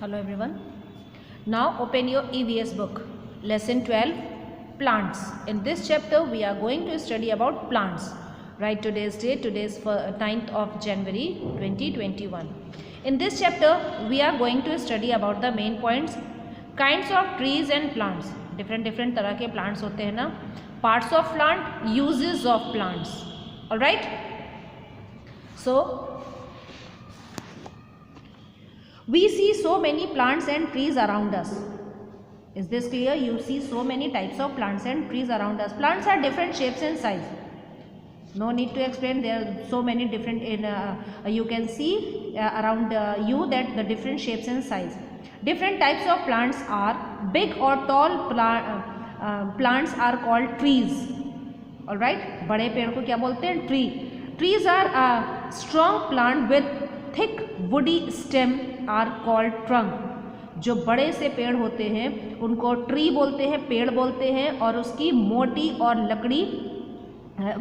Hello everyone. Now open your EVS book. Lesson 12, Plants. In this chapter we are going to study about plants. Write today's date. Today is 9th of January 2021. In this chapter we are going to study about the main points. Kinds of trees and plants. Different तरह के plants होते हैं ना. Parts of plant, uses of plants. Alright. So we see so many plants and trees around us. Is this clear? You see so many types of plants and trees around us. Plants are different shapes and size. No need to explain. There are so many different. You can see around you that the different shapes and size. Different types of plants are big or tall plants are called trees. All right. बड़े पेड़ को क्या बोलते हैं? Tree. Trees are a strong plant with thick woody stem are called trunk. जो बड़े से पेड़ होते हैं उनको ट्री बोलते हैं, पेड़ बोलते हैं, और उसकी मोटी और लकड़ी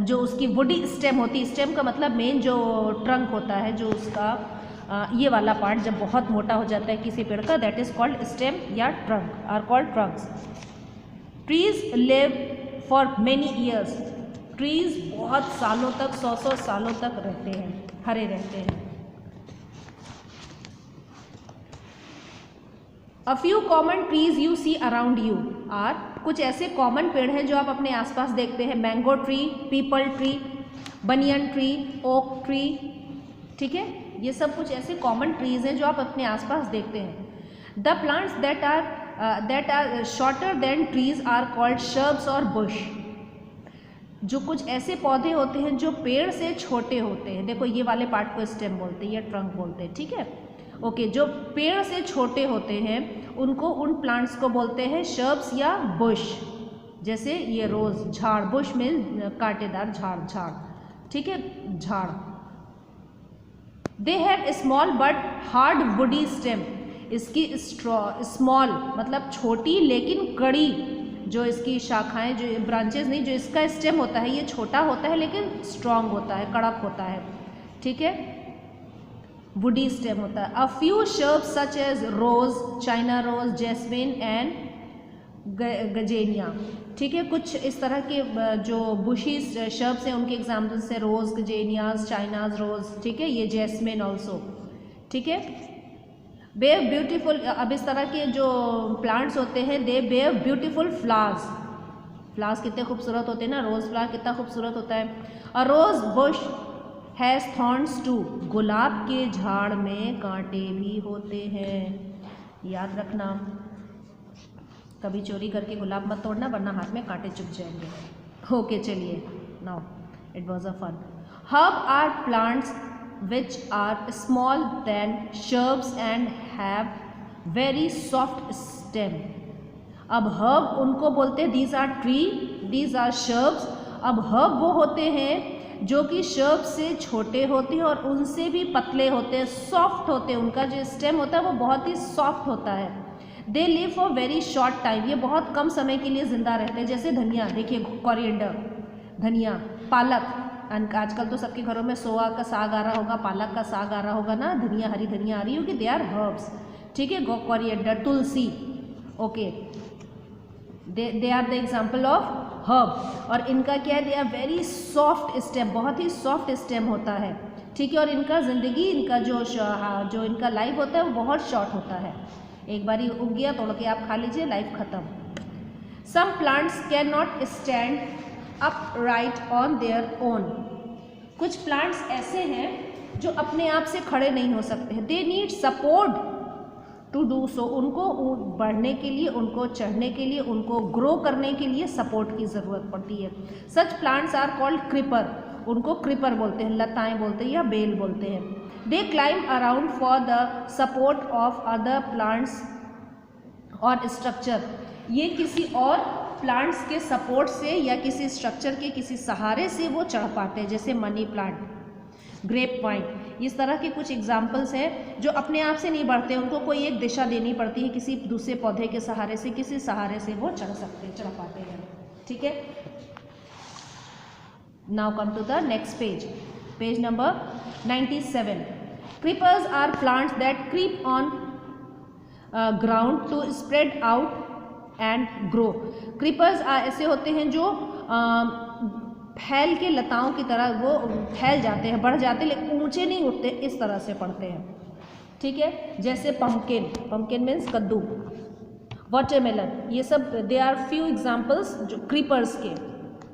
जो उसकी वुडी स्टेम होती है, स्टेम का मतलब मेन जो ट्रंक होता है, जो उसका ये वाला पार्ट जब बहुत मोटा हो जाता है किसी पेड़ का, दैट इज कॉल्ड स्टेम या trunk, are called trunks. Trees live for many years. Trees बहुत सालों तक, 100 सालों तक रहते हैं, हरे रहते हैं. A few common trees you see around you are, कुछ ऐसे कॉमन पेड़ हैं जो आप अपने आसपास देखते हैं. Mango tree, people tree, banyan tree, oak tree. ठीक है, ये सब कुछ ऐसे कॉमन ट्रीज हैं जो आप अपने आसपास देखते हैं. The plants that are shorter than trees are called shrubs और बुश. जो कुछ ऐसे पौधे होते हैं जो पेड़ से छोटे होते हैं. देखो ये वाले पार्ट को स्टेम बोलते हैं या ट्रंक बोलते हैं. ठीक है, ओके. जो पेड़ से छोटे होते हैं उनको, उन प्लांट्स को बोलते हैं शर्ब्स या बुश. जैसे ये रोज, झाड़. बुश में कांटेदार झाड़. ठीक है, झाड़. They have small but hard woody stem. इसकी स्मॉल मतलब छोटी लेकिन कड़ी, जो इसकी शाखाएं, जो ब्रांचेस नहीं, जो इसका स्टेम होता है ये छोटा होता है लेकिन स्ट्रॉन्ग होता है, कड़क होता है. ठीक है, वुडी स्टेम होता है. A few shrubs such as rose, China rose, jasmine and gazania. ठीक है, कुछ इस तरह के जो बुशी शर्ब्स हैं उनके एग्जाम्पल्स हैं रोज, गजेनियाज, चाइनाज रोज. ठीक है, ये जैस्मिन ऑल्सो. ठीक है, बेयर ब्यूटीफुल. अब इस तरह के जो प्लांट्स होते हैं they bear beautiful flowers. Flowers कितने खूबसूरत होते हैं ना. रोज फ्लावर कितना खूबसूरत होता है. A rose bush has thorns too. गुलाब के झाड़ में कांटे भी होते हैं. याद रखना, कभी चोरी करके गुलाब मत तोड़ना वरना हाथ में कांटे चुभ जाएंगे. ओके, चलिए. Now it was a fun. Herb are plants which are small than shrubs and have very soft stem. अब herb उनको बोलते हैं, these are tree, these are shrubs. अब herb वो होते हैं जो कि shrub से छोटे होते हैं और उनसे भी पतले होते हैं, सॉफ्ट होते हैं. उनका जो स्टेम होता है वो बहुत ही सॉफ्ट होता है. They live for very short time. ये बहुत कम समय के लिए ज़िंदा रहते हैं. जैसे धनिया, देखिए कोरिएंडर, धनिया, पालक. आजकल तो सबके घरों में सोआ का साग आ रहा होगा, पालक का साग आ रहा होगा ना, धनिया, हरी धनिया आ रही होगी. They are herbs. ठीक है, कोरिएंडर, तुलसी. Okay, they are the example of herb. और इनका क्या है, they are very soft stem. बहुत ही सॉफ्ट स्टेम होता है. ठीक है, और इनका ज़िंदगी, इनका जो इनका लाइफ होता है वो बहुत शॉर्ट होता है. एक बार ही उग गया तोड़ के आप खा लीजिए, लाइफ ख़त्म. Some plants can not stand upright on their own. कुछ प्लांट्स ऐसे हैं जो अपने आप से खड़े नहीं हो सकते हैं. They need support to do so. उनको बढ़ने के लिए, उनको चढ़ने के लिए, उनको ग्रो करने के लिए सपोर्ट की ज़रूरत पड़ती है. Such plants are called creeper. उनको क्रीपर बोलते हैं, लताएं बोलते हैं या बेल बोलते हैं. They climb around for the support of other plants और स्ट्रक्चर. ये किसी और प्लांट्स के सपोर्ट से या किसी स्ट्रक्चर के किसी सहारे से वो चढ़ पाते हैं. जैसे मनी प्लांट, ग्रेप वाइन. इस तरह के कुछ एग्जाम्पल्स हैं जो अपने आप से नहीं बढ़ते, उनको कोई एक दिशा देनी पड़ती है, किसी दूसरे पौधे के सहारे से, किसी सहारे से वो चढ़ पाते हैं. ठीक है, now come to the next page, page number 97. Creepers are plants that creep on ground to spread out and grow. Creepers ऐसे होते हैं जो फैल के लताओं की तरह वो फैल जाते हैं, बढ़ जाते हैं, लेकिन ऊंचे नहीं उठते, इस तरह से पड़ते हैं, ठीक है। जैसे पम्पकिन, पम्पकिन मीन्स कद्दू, वाटरमेलन, ये सब दे आर फ्यू एग्जाम्पल्स जो क्रीपर्स के,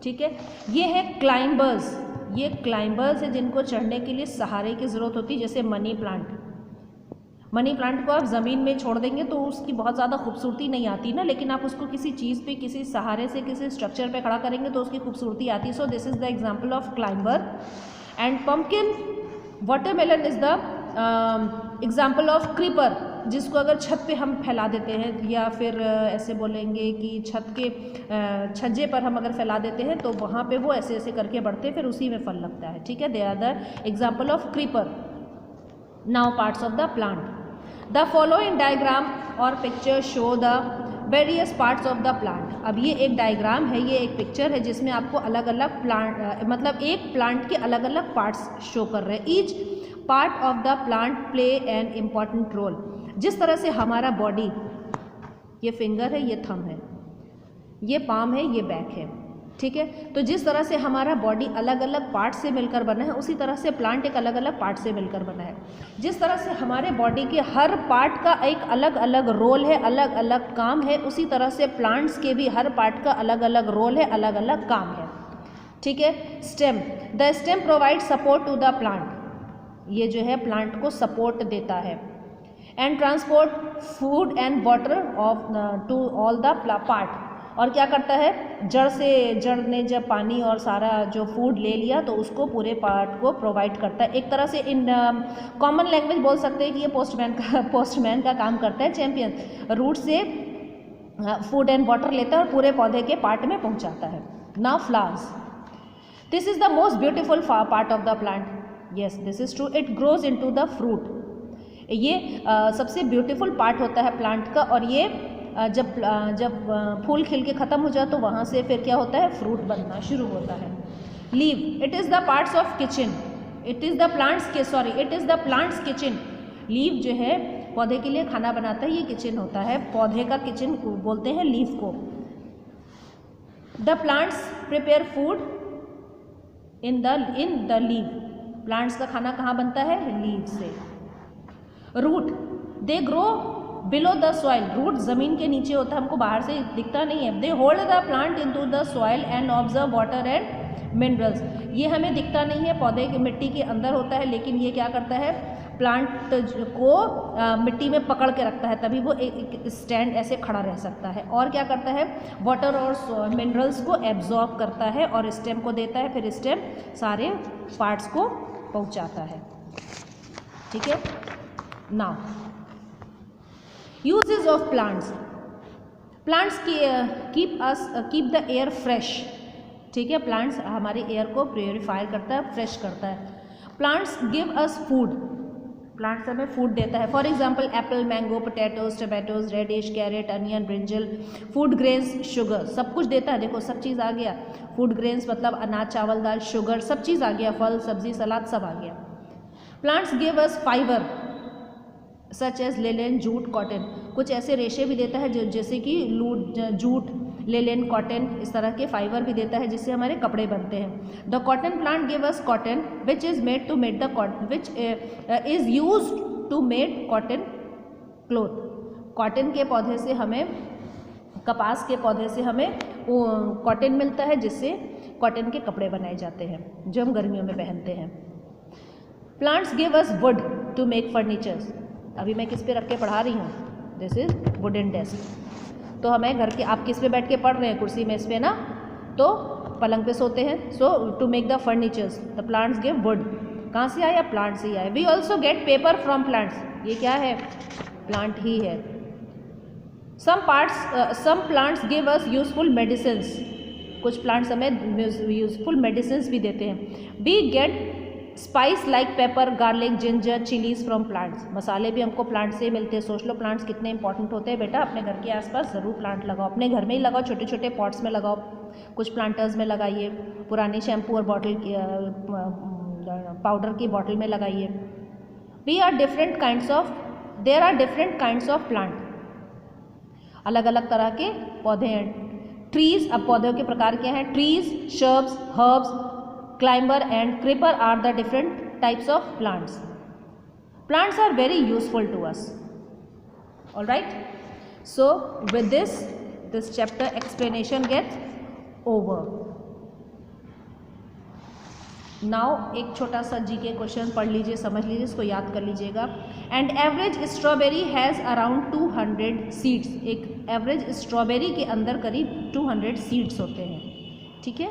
ठीक है। ये है क्लाइंबर्स, ये क्लाइंबर्स है जिनको चढ़ने के लिए सहारे की ज़रूरत होती है। जैसे मनी प्लांट, मनी प्लांट को आप ज़मीन में छोड़ देंगे तो उसकी बहुत ज़्यादा खूबसूरती नहीं आती ना, लेकिन आप उसको किसी चीज़ पे, किसी सहारे से, किसी स्ट्रक्चर पे खड़ा करेंगे तो उसकी खूबसूरती आती है। So this is the example of climber. And pumpkin, watermelon is the example of creeper, जिसको अगर छत पे हम फैला देते हैं, या फिर ऐसे बोलेंगे कि छत के छज्जे पर हम अगर फैला देते हैं तो वहाँ पे वो ऐसे ऐसे करके बढ़ते हैं, फिर उसी में फल लगता है, ठीक है। They are the example of creeper. Now parts of the plant. The following diagram और picture show the various parts of the plant. अब ये एक डायग्राम है, ये एक पिक्चर है जिसमें आपको अलग अलग प्लांट, मतलब एक प्लांट के अलग अलग पार्ट्स शो कर रहे हैं। Each part of the plant play an important role. जिस तरह से हमारा बॉडी, ये फिंगर है, ये थंब है, ये पाम है, ये बैक है, ठीक है। तो जिस तरह से हमारा बॉडी अलग अलग पार्ट से मिलकर बना है, उसी तरह से प्लांट एक अलग अलग पार्ट से मिलकर बना है। जिस तरह से हमारे बॉडी के हर पार्ट का एक अलग अलग रोल है, अलग अलग काम है, उसी तरह से प्लांट्स के भी हर पार्ट का अलग अलग रोल है, अलग अलग काम है, ठीक है। Stem, the stem provide support to the plant, ये जो है प्लांट को सपोर्ट देता है। And transport food and water of to all the part, और क्या करता है, जड़ से, जड़ ने जब पानी और सारा जो फूड ले लिया तो उसको पूरे पार्ट को प्रोवाइड करता है। एक तरह से इन कॉमन लैंग्वेज बोल सकते हैं कि ये पोस्टमैन का काम करता है। चैंपियन रूट से फूड एंड वाटर लेता है और पूरे पौधे के पार्ट में पहुंचाता है। Now flowers, this is the most beautiful part of the plant. Yes, this is true, it grows into the fruit. ये सबसे ब्यूटीफुल पार्ट होता है प्लांट का, और ये जब फूल खिल के ख़त्म हो जाए तो वहाँ से फिर क्या होता है, फ्रूट बनना शुरू होता है। Leave, it is the parts of kitchen, it is the plants के, sorry, it is the plants kitchen. Leave जो है पौधे के लिए खाना बनाता है, ये किचन होता है, पौधे का किचन बोलते हैं लीव को। The plants prepare food in the leave, plants का खाना कहाँ बनता है, लीव से। Root, they grow below the soil, root ज़मीन के नीचे होता है, हमको बाहर से दिखता नहीं है। They hold the plant into the soil and observe water and minerals, ये हमें दिखता नहीं है, पौधे की मिट्टी के अंदर होता है, लेकिन ये क्या करता है, प्लांट को मिट्टी में पकड़ के रखता है, तभी वो एक स्टैंड ऐसे खड़ा रह सकता है। और क्या करता है, वाटर और मिनरल्स को एब्जॉर्ब करता है और स्टेम को देता है, फिर स्टेम सारे पार्ट्स को पहुंचाता है, ठीक है। Now uses of plants, plants keep the air fresh, ठीक है। प्लांट्स हमारे एयर को प्योरीफाई करता है, फ्रेश करता है। Plants give us food, plants हमें फूड देता है। For example apple, mango, potatoes, tomatoes, radish, carrot, onion, brinjal. Food grains, sugar, सब कुछ देता है, देखो सब चीज़ आ गया। फूड ग्रेन्स मतलब अनाज, चावल, दाल, शुगर, सब चीज़ आ गया, फल, सब्जी, सलाद, सब आ गया। Plants give us fibre such as linen, jute, cotton, कुछ ऐसे रेशे भी देता है जो जैसे कि जूट, लेलेन, कॉटन, इस तरह के फाइबर भी देता है जिससे हमारे कपड़े बनते हैं। The cotton plant give us cotton which is made to made the cotton which is use to made cotton cloth. Cotton के पौधे से हमें, कपास के पौधे से हमें कॉटन मिलता है जिससे कॉटन के कपड़े बनाए जाते हैं जो हम गर्मियों में पहनते हैं। Plants give us wood to make furnitures, अभी मैं किस पे रख के पढ़ा रही हूँ, दिस इज वुडन डेस्क। तो हमें घर के, आप किस पे बैठ के पढ़ रहे हैं, कुर्सी में, इस पे ना, तो पलंग पे सोते हैं। So to make the furnitures the plants give wood, कहाँ से आया, प्लांट से ही आया। We also get paper from plants, ये क्या है, प्लांट ही है। Some plants give us useful medicines, कुछ प्लांट्स हमें यूजफुल मेडिसिन्स भी देते हैं। We get spice like pepper, garlic, ginger, chillies from plants, मसाले भी हमको प्लांट से मिलते हैं। सोच लो प्लांट्स कितने इंपॉर्टेंट होते हैं। बेटा अपने घर के आसपास ज़रूर प्लांट लगाओ, अपने घर में ही लगाओ, छोटे छोटे पॉट्स में लगाओ, कुछ प्लांटर्स में लगाइए, पुरानी शैम्पू और बॉटल पाउडर की बॉटल में लगाइए। There are different kinds of plant, अलग अलग तरह के पौधे हैं। ट्रीज, अब पौधों के प्रकार क्या हैं? Trees, shrubs, herbs, climber and creeper are the different types of plants. Plants are very useful to us. All right. So with this chapter explanation gets over. Now एक छोटा सा जीके क्वेश्चन पढ़ लीजिए, समझ लीजिए, इसको याद कर लीजिएगा. And average strawberry has around 200 seeds. एक एवरेज स्ट्रॉबेरी के अंदर करीब 200 सीड्स होते हैं. ठीक है.